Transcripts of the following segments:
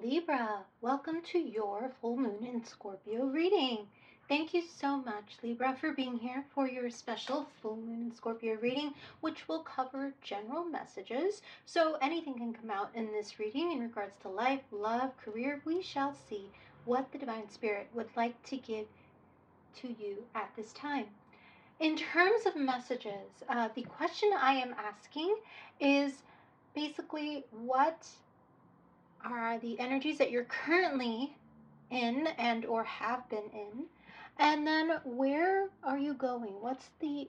Libra, welcome to your full moon in Scorpio reading. Thank you so much, Libra, for being here for your special full moon in Scorpio reading, which will cover general messages. So anything can come out in this reading in regards to life, love, career. We shall see what the Divine Spirit would like to give to you at this time. In terms of messages, the question I am asking is basically what are the energies that you're currently in and or have been in, and then where are you going? What's the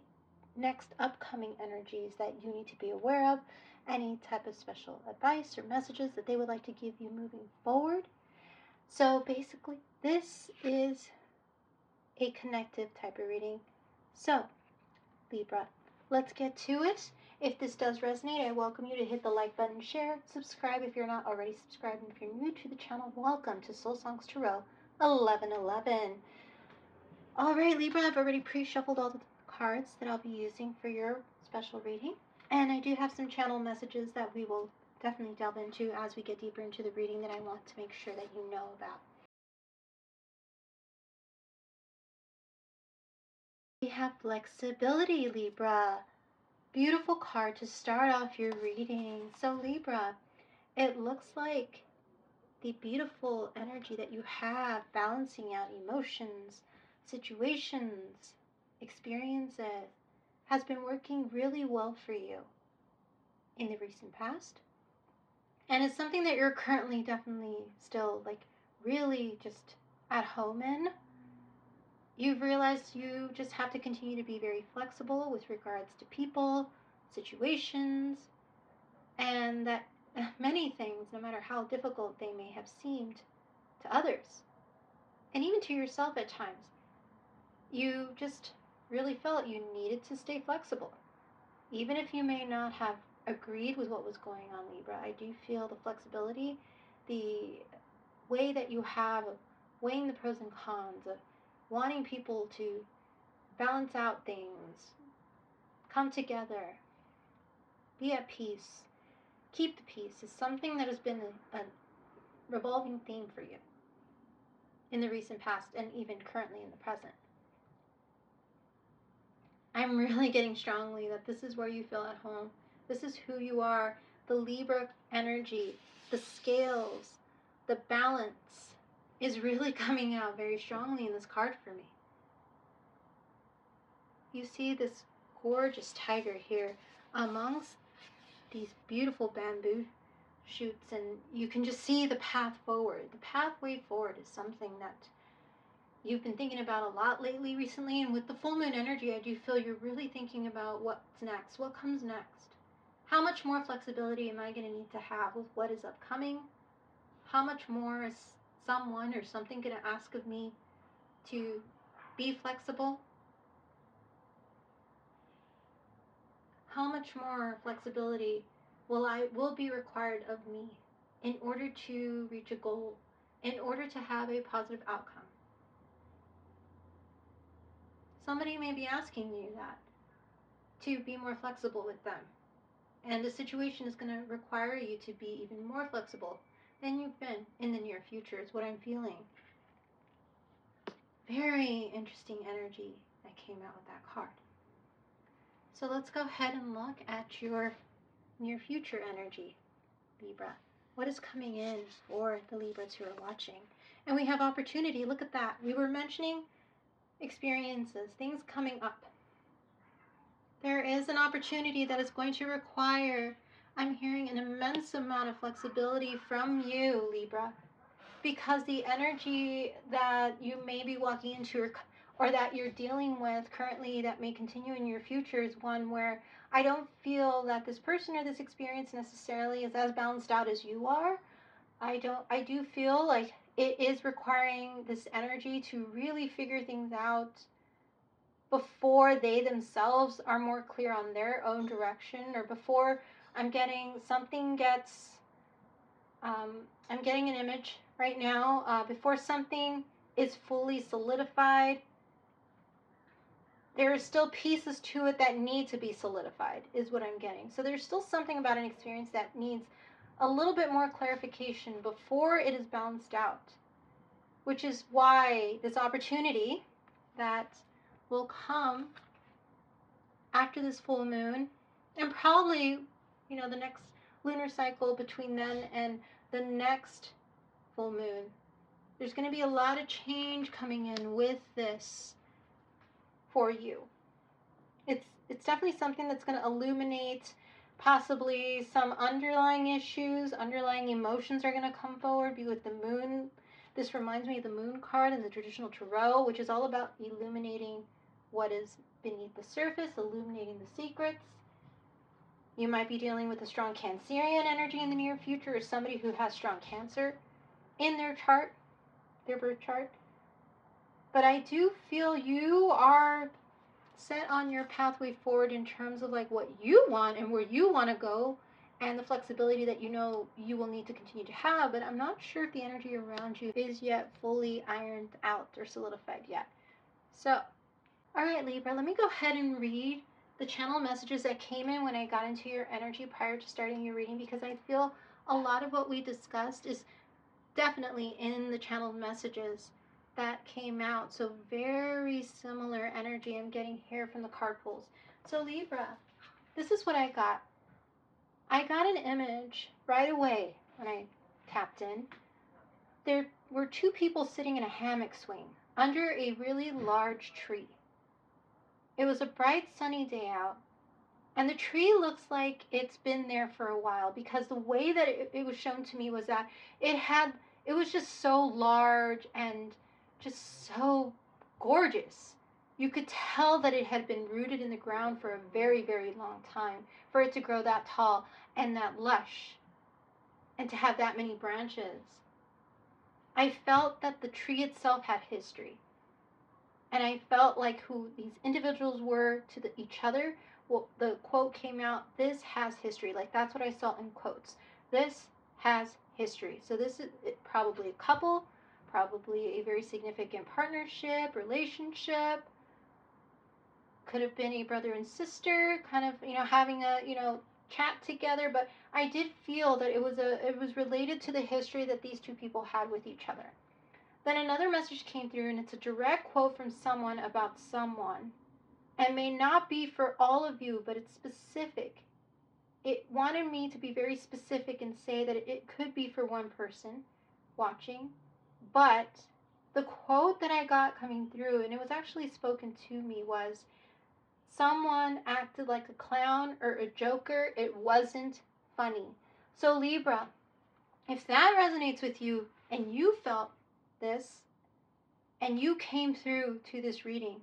next upcoming energies that you need to be aware of? Any type of special advice or messages that they would like to give you moving forward? So basically, this is a connective type of reading. So Libra, let's get to it. If this does resonate, I welcome you to hit the like button, share, subscribe if you're not already subscribed, and if you're new to the channel, welcome to Soul Songs Tarot 1111. All right, Libra, I've already pre-shuffled all the cards that I'll be using for your special reading, and I do have some channel messages that we will definitely delve into as we get deeper into the reading that I want to make sure that you know about. We have flexibility, Libra. Beautiful card to start off your reading. So Libra, it looks like the beautiful energy that you have balancing out emotions, situations, experiences has been working really well for you in the recent past. And it's something that you're currently definitely still like really just at home in. You've realized you just have to continue to be very flexible with regards to people, situations, and that many things, no matter how difficult they may have seemed to others, and even to yourself at times, you just really felt you needed to stay flexible. Even if you may not have agreed with what was going on, Libra, I do feel the flexibility, the way that you have of weighing the pros and cons, of wanting people to balance out things, come together, be at peace, keep the peace, is something that has been a revolving theme for you in the recent past and even currently in the present. I'm really getting strongly that this is where you feel at home. This is who you are. The Libra energy, the scales, the balance is really coming out very strongly in this card for me. You see this gorgeous tiger here amongst these beautiful bamboo shoots, and you can just see the path forward. The pathway forward is something that you've been thinking about a lot lately, recently, and with the full moon energy, I do feel you're really thinking about what's next, what comes next. How much more flexibility am I going to need to have with what is upcoming? How much more is someone or something going to ask of me to be flexible? How much more flexibility will be required of me in order to reach a goal, in order to have a positive outcome? Somebody may be asking you that, to be more flexible with them. And the situation is going to require you to be even more flexible than you've been in the near future, is what I'm feeling. Very interesting energy that came out with that card. So let's go ahead and look at your near future energy, Libra. What is coming in for the Libras who are watching? And we have opportunity. Look at that. We were mentioning experiences, things coming up. There is an opportunity that is going to require, I'm hearing, an immense amount of flexibility from you, Libra, because the energy that you may be walking into or that you're dealing with currently that may continue in your future is one where I don't feel that this person or this experience necessarily is as balanced out as you are. I do feel like it is requiring this energy to really figure things out before they themselves are more clear on their own direction, or before I'm getting I'm getting an image right now, before something is fully solidified. There are still pieces to it that need to be solidified, is what I'm getting. So there's still something about an experience that needs a little bit more clarification before it is balanced out, which is why this opportunity that will come after this full moon, and probably, the next lunar cycle between then and the next full moon, there's going to be a lot of change coming in with this for you. It's definitely something that's going to illuminate possibly some underlying issues, underlying emotions are going to come forward. Be with the moon. This reminds me of the moon card in the traditional tarot, which is all about illuminating what is beneath the surface, illuminating the secrets. You might be dealing with a strong Cancerian energy in the near future, or somebody who has strong Cancer in their chart, their birth chart. But I do feel you are set on your pathway forward in terms of like what you want and where you want to go, and the flexibility that you will need to continue to have. But I'm not sure if the energy around you is yet fully ironed out or solidified yet. So, all right, Libra, let me go ahead and read the channel messages that came in when I got into your energy prior to starting your reading, because I feel a lot of what we discussed is definitely in the channeled messages that came out. So very similar energy I'm getting here from the card pulls. So Libra, this is what I got. I got an image right away when I tapped in. There were two people sitting in a hammock swing under a really large tree. It was a bright sunny day out, and the tree looks like it's been there for a while, because the way that it was shown to me was that it was just so large and just so gorgeous. You could tell that it had been rooted in the ground for a very, very long time for it to grow that tall and that lush and to have that many branches. I felt that the tree itself had history. And I felt like who these individuals were to each other. Well, the quote came out, this has history. Like, that's what I saw in quotes. This has history. So this is probably a couple, probably a very significant partnership, relationship. Could have been a brother and sister, kind of, having a, chat together. But I did feel that it was related to the history that these two people had with each other. Then another message came through, and it's a direct quote from someone about someone. And may not be for all of you, but it's specific. It wanted me to be very specific and say that it could be for one person watching. But the quote that I got coming through, and it was actually spoken to me, was someone acted like a clown or a joker. It wasn't funny. So Libra, if that resonates with you and you felt this and you came through to this reading,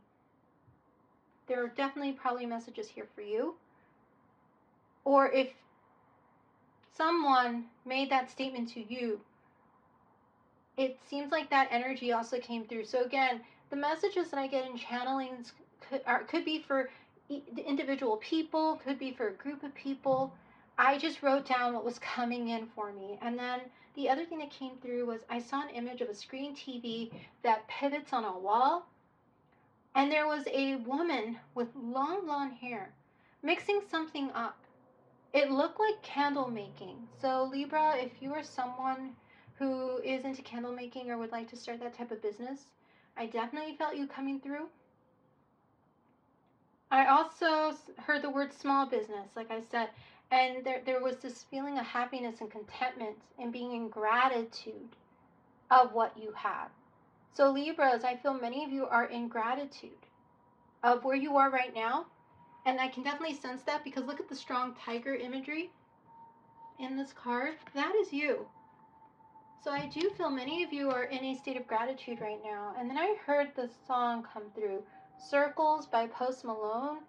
there are definitely probably messages here for you. Or if someone made that statement to you, it seems like that energy also came through. So again, the messages that I get in channelings could be for individual people, could be for a group of people. I just wrote down what was coming in for me. And then the other thing that came through was I saw an image of a screen TV that pivots on a wall. And there was a woman with long blonde hair mixing something up. It looked like candle making. So Libra, if you are someone who is into candle making or would like to start that type of business, I definitely felt you coming through. I also heard the word small business, like I said, and there was this feeling of happiness and contentment and being in gratitude of what you have. So Libras, I feel many of you are in gratitude of where you are right now. And I can definitely sense that, because look at the strong tiger imagery in this card. That is you. So I do feel many of you are in a state of gratitude right now. And then I heard the song come through, Circles by Post Malone.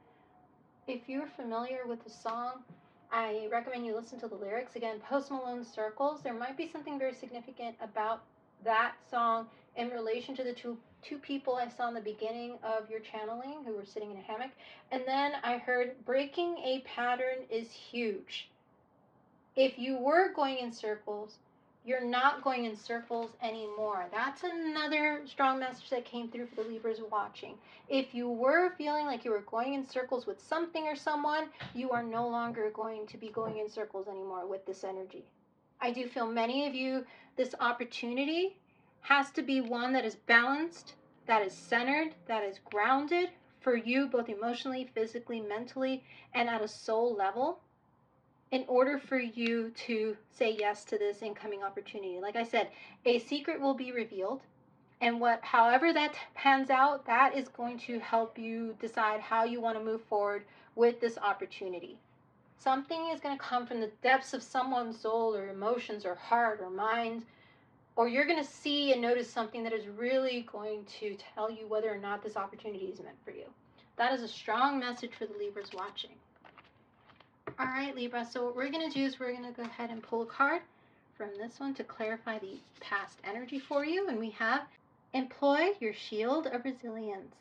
If you're familiar with the song, I recommend you listen to the lyrics. Again, Post Malone's Circles. There might be something very significant about that song in relation to the two people I saw in the beginning of your channeling who were sitting in a hammock. And then I heard breaking a pattern is huge. If you were going in circles, you're not going in circles anymore. That's another strong message that came through for the Libras watching. If you were feeling like you were going in circles with something or someone, you are no longer going to be going in circles anymore with this energy. I do feel many of you, this opportunity has to be one that is balanced, that is centered, that is grounded for you, both emotionally, physically, mentally, and at a soul level, in order for you to say yes to this incoming opportunity. Like I said, a secret will be revealed, and however that pans out, that is going to help you decide how you want to move forward with this opportunity. Something is going to come from the depths of someone's soul or emotions or heart or mind, or you're going to see and notice something that is really going to tell you whether or not this opportunity is meant for you. That is a strong message for the Libras watching. All right, Libra, so what we're going to do is we're going to go ahead and pull a card from this one to clarify the past energy for you. And we have, employ your shield of resilience,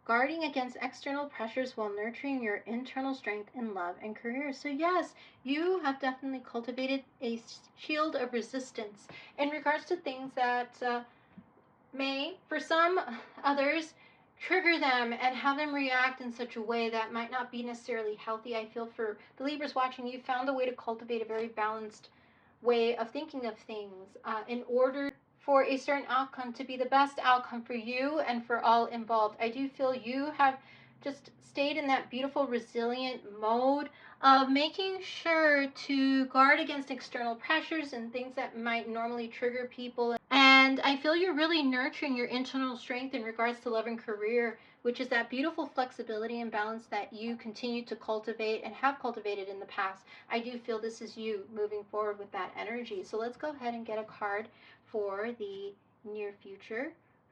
guarding against external pressures while nurturing your internal strength in love and career. So yes, you have definitely cultivated a shield of resistance in regards to things that may, for some others, trigger them and have them react in such a way that might not be necessarily healthy. I feel for the Libras watching, you found a way to cultivate a very balanced way of thinking of things in order for a certain outcome to be the best outcome for you and for all involved. I do feel you have just stayed in that beautiful, resilient mode of making sure to guard against external pressures and things that might normally trigger people. And I feel you're really nurturing your internal strength in regards to love and career, which is that beautiful flexibility and balance that you continue to cultivate and have cultivated in the past. I do feel this is you moving forward with that energy. So let's go ahead and get a card for the near future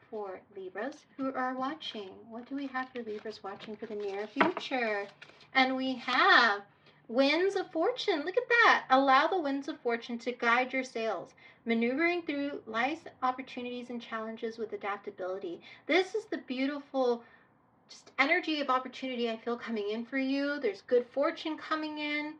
for Libras who are watching. What do we have for Libras watching for the near future? And we have winds of fortune. Look at that. Allow the winds of fortune to guide your sails, maneuvering through life's opportunities and challenges with adaptability. This is the beautiful just energy of opportunity I feel coming in for you. There's good fortune coming in.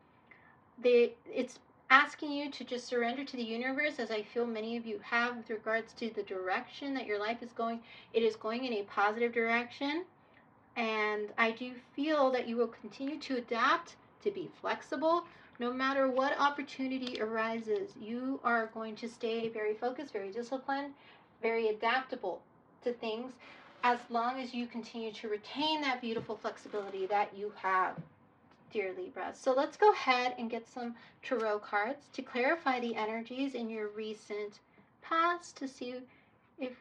It's asking you to just surrender to the universe, as I feel many of you have with regards to the direction that your life is going. It is going in a positive direction, and I do feel that you will continue to adapt, to be flexible. No matter what opportunity arises, you are going to stay very focused, very disciplined, very adaptable to things, as long as you continue to retain that beautiful flexibility that you have, dear Libra. So let's go ahead and get some tarot cards to clarify the energies in your recent past to see if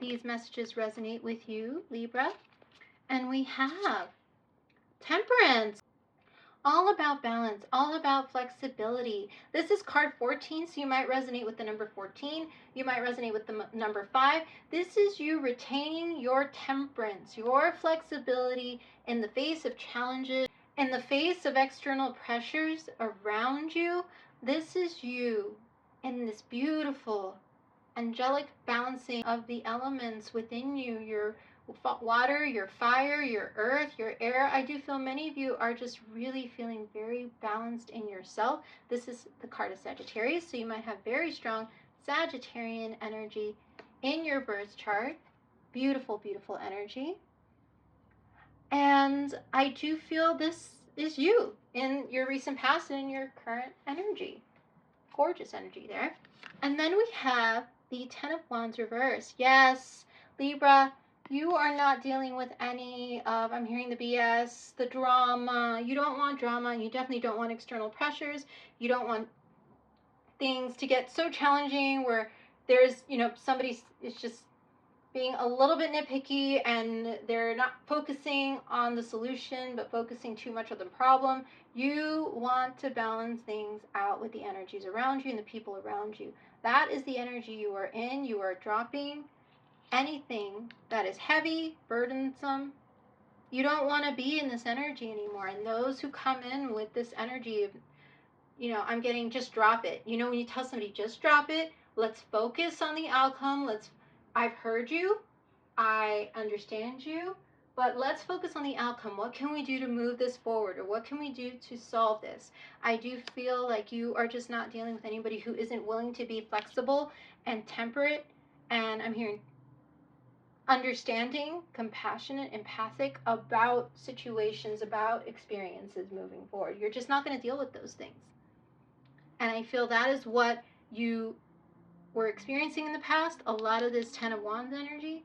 these messages resonate with you, Libra. And we have Temperance. All about balance, all about flexibility. This is card 14, so you might resonate with the number 14. You might resonate with the number 5. This is you retaining your temperance, your flexibility in the face of challenges, in the face of external pressures around you. This is you in this beautiful, angelic balancing of the elements within you, your water, your fire, your earth, your air. I do feel many of you are just really feeling very balanced in yourself. This is the card of Sagittarius, so you might have very strong Sagittarian energy in your birth chart. Beautiful, beautiful energy. And I do feel this is you in your recent past and in your current energy. Gorgeous energy there. And then we have the Ten of Wands reverse. Yes, Libra, you are not dealing with any of, I'm hearing the BS, the drama. You don't want drama. You definitely don't want external pressures. You don't want things to get so challenging where there's, somebody is just being a little bit nitpicky and they're not focusing on the solution but focusing too much on the problem. You want to balance things out with the energies around you and the people around you. That is the energy you are in. You are dropping anything that is heavy, burdensome. You don't want to be in this energy anymore. And those who come in with this energy of, I'm getting just drop it. When you tell somebody just drop it, let's focus on the outcome. I've heard you. I understand you. But let's focus on the outcome. What can we do to move this forward? Or what can we do to solve this? I do feel like you are just not dealing with anybody who isn't willing to be flexible and temperate. And I'm hearing understanding, compassionate, empathic about situations, about experiences moving forward. You're just not going to deal with those things. And I feel that is what you were experiencing in the past. A lot of this Ten of Wands energy,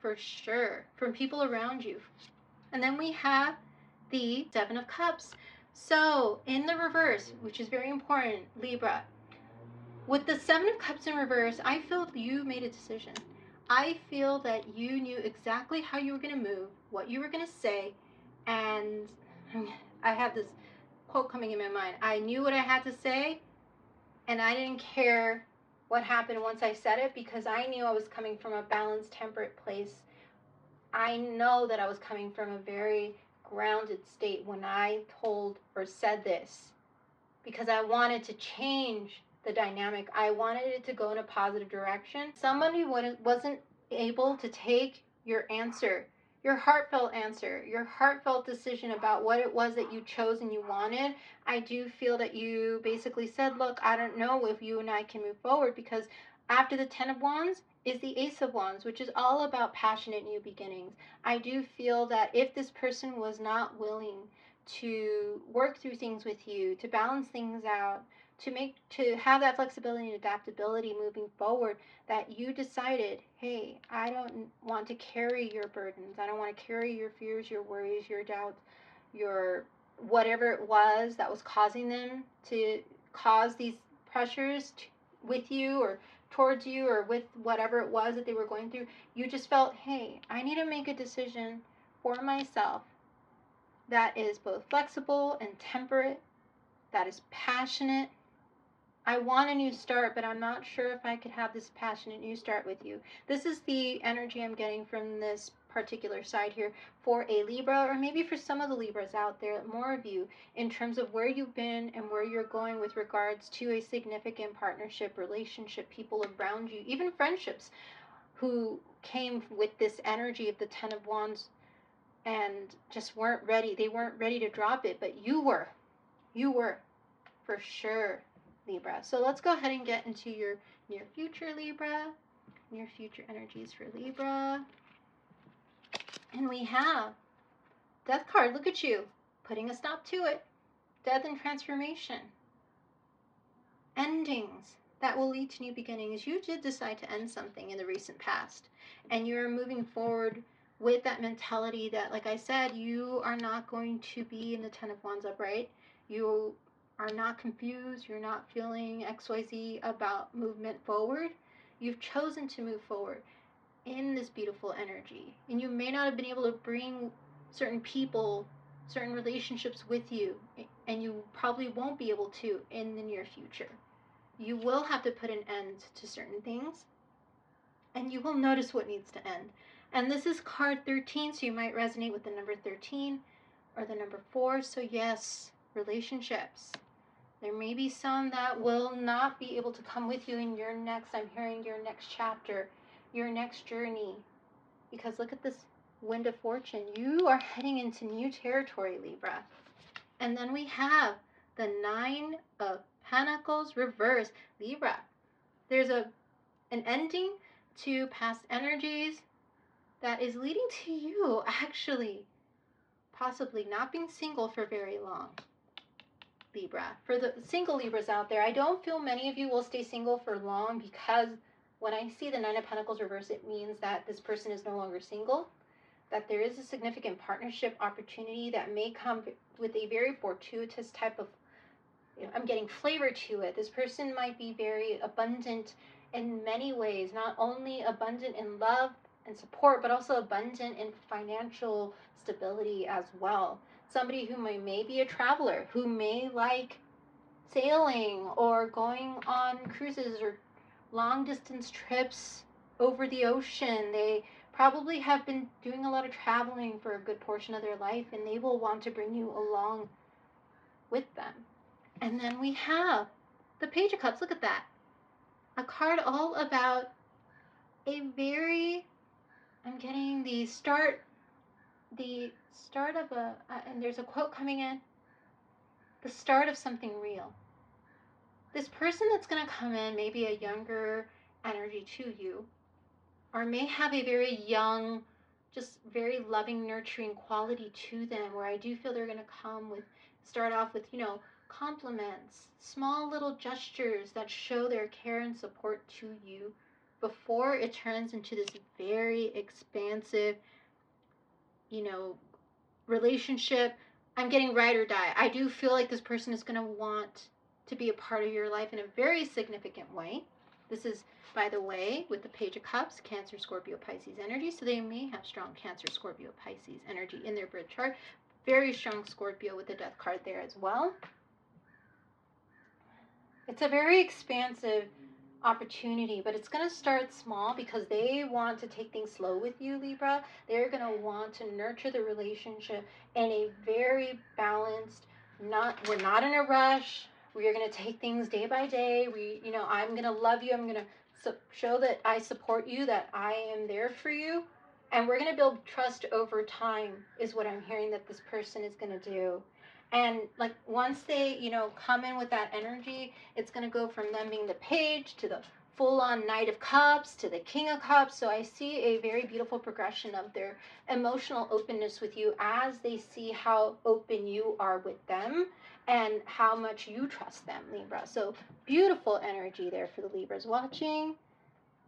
for sure, from people around you. And then we have the Seven of Cups. So in the reverse, which is very important, Libra, with the Seven of Cups in reverse, I feel you made a decision. I feel that you knew exactly how you were going to move, what you were going to say, and I have this quote coming in my mind. I knew what I had to say, and I didn't care what happened once I said it, because I knew I was coming from a balanced, temperate place. I know that I was coming from a very grounded state when I told or said this, because I wanted to change the dynamic. I wanted it to go in a positive direction. Somebody wasn't able to take your answer, your heartfelt decision about what it was that you chose and you wanted. I do feel that you basically said, look, I don't know if you and I can move forward, because after the Ten of Wands is the Ace of Wands, which is all about passionate new beginnings. I do feel that if this person was not willing to work through things with you, to balance things out, to have that flexibility and adaptability moving forward, that you decided, hey, I don't want to carry your burdens. I don't want to carry your fears, your worries, your doubts, your whatever it was that was causing them to cause these pressures with you or towards you, or with whatever it was that they were going through. You just felt, hey, I need to make a decision for myself that is both flexible and temperate, that is passionate. I want a new start, but I'm not sure if I could have this passionate new start with you. This is the energy I'm getting from this particular side here for a Libra, or maybe for some of the Libras out there, more of you, in terms of where you've been and where you're going with regards to a significant partnership, relationship, people around you, even friendships who came with this energy of the Ten of Wands and just weren't ready. They weren't ready to drop it, but you were. You were, for sure, Libra. So let's go ahead and get into your near future, Libra. Near future energies for Libra. And we have Death card. Look at you, putting a stop to it. Death and transformation. Endings that will lead to new beginnings. You did decide to end something in the recent past, and you're moving forward with that mentality that, like I said, you are not going to be in the Ten of Wands upright. You are not confused. You're not feeling XYZ about movement forward. You've chosen to move forward in this beautiful energy, and you may not have been able to bring certain people, certain relationships with you, and you probably won't be able to in the near future. You will have to put an end to certain things, and you will notice what needs to end. And this is card 13, so you might resonate with the number 13 or the number 4. So yes, relationships. There may be some that will not be able to come with you in your next, I'm hearing your next chapter, your next journey. Because look at this Wind of Fortune. You are heading into new territory, Libra. And then we have the Nine of Pentacles reverse, Libra. There's an ending to past energies that is leading to you actually possibly not being single for very long, Libra. For the single Libras out there, I don't feel many of you will stay single for long, because when I see the Nine of Pentacles reverse, it means that this person is no longer single, that there is a significant partnership opportunity that may come with a very fortuitous type of, I'm getting flavor to it. This person might be very abundant in many ways, not only abundant in love and support, but also abundant in financial stability as well. Somebody who may be a traveler, who may like sailing or going on cruises or long distance trips over the ocean. They probably have been doing a lot of traveling for a good portion of their life, and they will want to bring you along with them. And then we have the Page of Cups. Look at that. A card all about a very, I'm getting the start of a, and there's a quote coming in, the start of something real. This person that's going to come in may be a younger energy to you, or may have a very young, just very loving, nurturing quality to them, where I do feel they're going to come with, start off with, compliments, small little gestures that show their care and support to you before it turns into this very expansive, you know, relationship. I'm getting ride or die. I do feel like this person is going to want to be a part of your life in a very significant way. This is, by the way, with the Page of Cups, Cancer, Scorpio, Pisces energy. So they may have strong Cancer, Scorpio, Pisces energy in their birth chart. Very strong Scorpio with the Death card there as well. It's a very expansive opportunity, but it's going to start small because they want to take things slow with you, Libra. They're going to want to nurture the relationship in a very balanced, we're not in a rush. We're going to take things day by day. I'm going to love you. I'm going to show that I support you, that I am there for you. And we're going to build trust over time is what I'm hearing that this person is going to do. And like once they, come in with that energy, it's going to go from them being the page to the full-on Knight of Cups to the King of Cups. So I see a very beautiful progression of their emotional openness with you as they see how open you are with them and how much you trust them, Libra. So beautiful energy there for the Libras watching.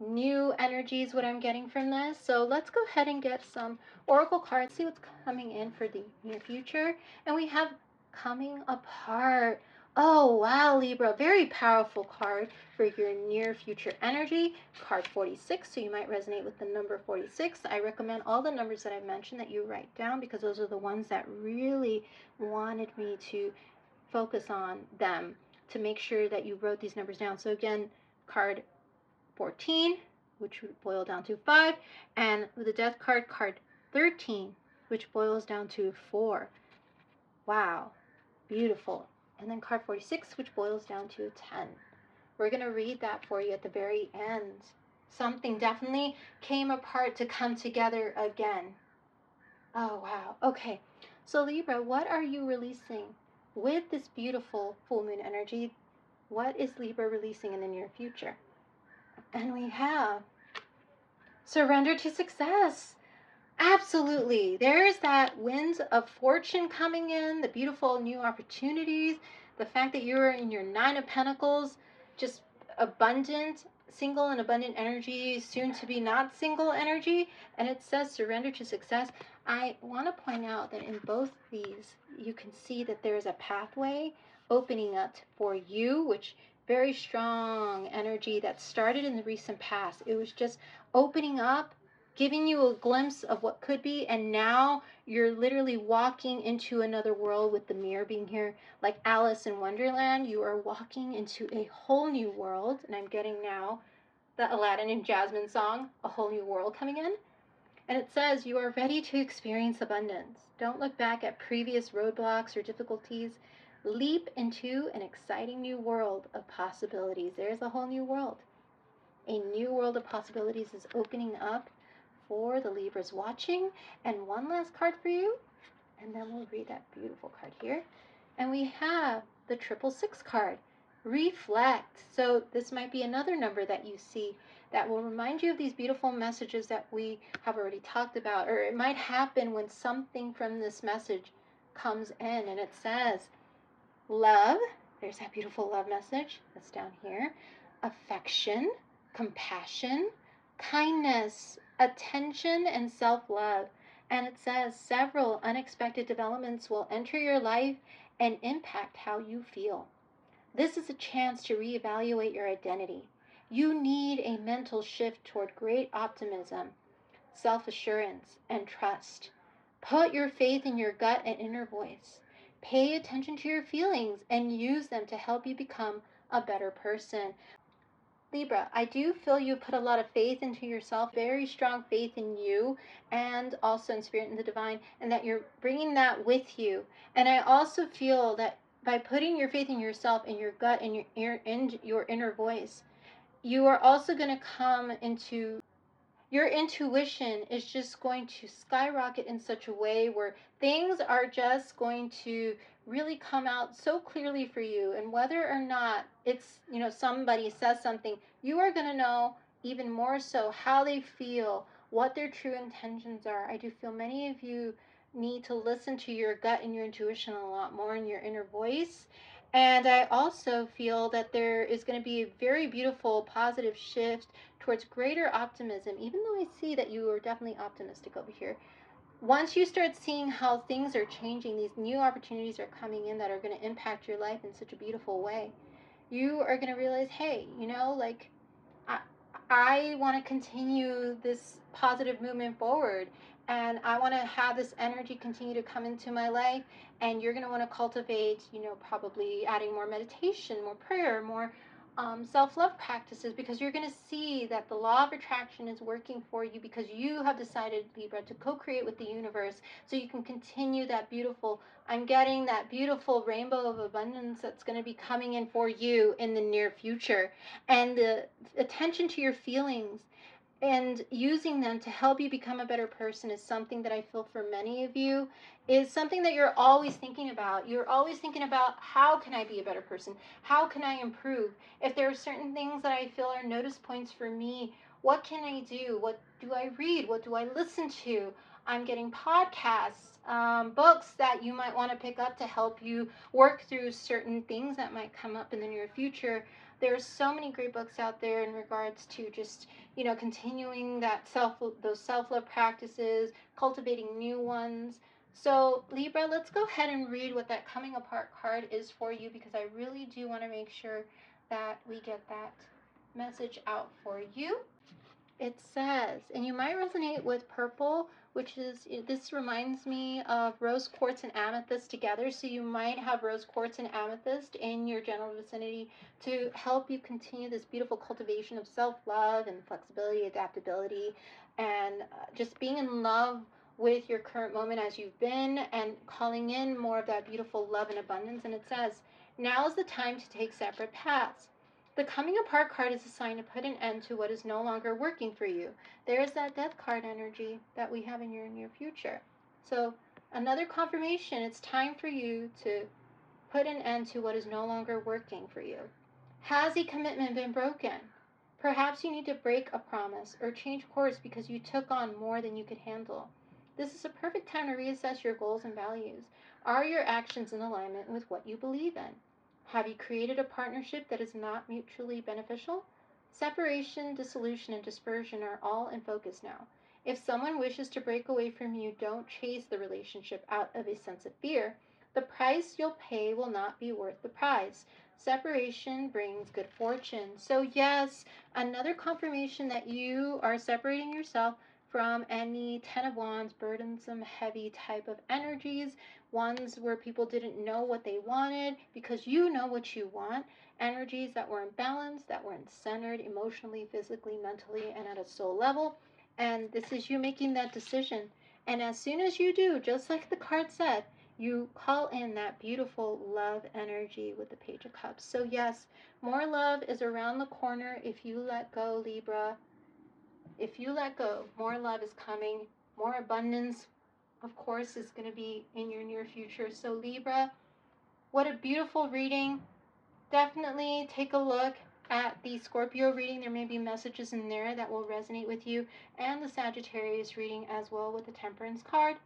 New energy is what I'm getting from this. So let's go ahead and get some oracle cards, see what's coming in for the near future. And we have coming apart. Oh, wow, Libra, very powerful card for your near future energy. Card 46, so you might resonate with the number 46. I recommend all the numbers that I mentioned that you write down because those are the ones that really wanted me to focus on them to make sure that you wrote these numbers down. So again, card 14, which would boil down to 5, and with the Death card, card 13, which boils down to 4. Wow, beautiful. And then card 46, which boils down to 10. We're going to read that for you at the very end. Something definitely came apart to come together again. Oh, wow. Okay, so Libra, what are you releasing with this beautiful full moon energy? What is Libra releasing in the near future? And we have surrender to success. Absolutely. There's that winds of fortune coming in, the beautiful new opportunities, the fact that you're in your Nine of Pentacles, just abundant, single and abundant energy, soon to be not single energy. And it says surrender to success. I want to point out that in both these, you can see that there's a pathway opening up for you, which very strong energy that started in the recent past. It was just opening up, giving you a glimpse of what could be, and now you're literally walking into another world with the mirror being here. Like Alice in Wonderland, you are walking into a whole new world, and I'm getting now the Aladdin and Jasmine song, A Whole New World, coming in. And it says you are ready to experience abundance. Don't look back at previous roadblocks or difficulties. Leap into an exciting new world of possibilities. There's a whole new world. A new world of possibilities is opening up for the Libras watching. And one last card for you, and then we'll read that beautiful card here. And we have the 666 card, reflect. So this might be another number that you see that will remind you of these beautiful messages that we have already talked about, or it might happen when something from this message comes in and it says love. There's that beautiful love message that's down here. Affection, compassion, kindness, attention, and self-love. And it says several unexpected developments will enter your life and impact how you feel. This is a chance to reevaluate your identity. You need a mental shift toward great optimism, self-assurance, and trust. Put your faith in your gut and inner voice. Pay attention to your feelings and use them to help you become a better person. Libra, I do feel you put a lot of faith into yourself, very strong faith in you and also in spirit and the divine, and that you're bringing that with you. And I also feel that by putting your faith in yourself and your gut and your inner voice, you are also going to come into your intuition is just going to skyrocket in such a way where things are just going to really come out so clearly for you. And whether or not it's, somebody says something, you are going to know even more so how they feel, what their true intentions are. I do feel many of you need to listen to your gut and your intuition a lot more in your inner voice And I also feel that there is going to be a very beautiful positive shift towards greater optimism, even though I see that you are definitely optimistic over here. Once you start seeing how things are changing, these new opportunities are coming in that are going to impact your life in such a beautiful way, you are going to realize, hey, like I, I want to continue this positive movement forward, and I want to have this energy continue to come into my life. And you're going to want to cultivate, probably adding more meditation, more prayer, more self-love practices, because you're going to see that the law of attraction is working for you, because you have decided, Libra, to co-create with the universe, so you can continue that beautiful, I'm getting that beautiful rainbow of abundance that's going to be coming in for you in the near future. And the attention to your feelings and using them to help you become a better person is something that I feel for many of you is something that you're always thinking about. You're always thinking about, how can I be a better person? How can I improve? If there are certain things that I feel are notice points for me, what can I do? What do I read? What do I listen to? I'm getting podcasts, books that you might want to pick up to help you work through certain things that might come up in the near future. There's so many great books out there in regards to just, continuing those self-love practices, cultivating new ones. So Libra, let's go ahead and read what that coming apart card is for you, because I really do want to make sure that we get that message out for you. It says, and you might resonate with purple, which is, this reminds me of rose quartz and amethyst together. So you might have rose quartz and amethyst in your general vicinity to help you continue this beautiful cultivation of self-love and flexibility, adaptability, and just being in love with your current moment as you've been, and calling in more of that beautiful love and abundance. And it says, now is the time to take separate paths. The coming apart card is a sign to put an end to what is no longer working for you. There is that death card energy that we have in your near future. So another confirmation, it's time for you to put an end to what is no longer working for you. Has a commitment been broken? Perhaps you need to break a promise or change course because you took on more than you could handle. This is a perfect time to reassess your goals and values. Are your actions in alignment with what you believe in? Have you created a partnership that is not mutually beneficial? Separation, dissolution, and dispersion are all in focus now. If someone wishes to break away from you, don't chase the relationship out of a sense of fear. The price you'll pay will not be worth the prize. Separation brings good fortune. So, yes, another confirmation that you are separating yourself from any Ten of Wands, burdensome, heavy type of energies, ones where people didn't know what they wanted because you know what you want, energies that were imbalanced, that were uncentered emotionally, physically, mentally, and at a soul level. And this is you making that decision. And as soon as you do, just like the card said, you call in that beautiful love energy with the Page of Cups. So yes, more love is around the corner if you let go, Libra. If you let go, more love is coming. More abundance, of course, is going to be in your near future. So Libra, what a beautiful reading. Definitely take a look at the Scorpio reading. There may be messages in there that will resonate with you, and the Sagittarius reading as well with the Temperance card.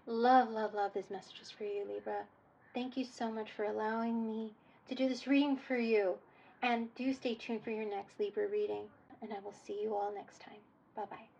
Love, love, love these messages for you, Libra. Thank you so much for allowing me to do this reading for you. And do stay tuned for your next Libra reading. And I will see you all next time. Bye-bye.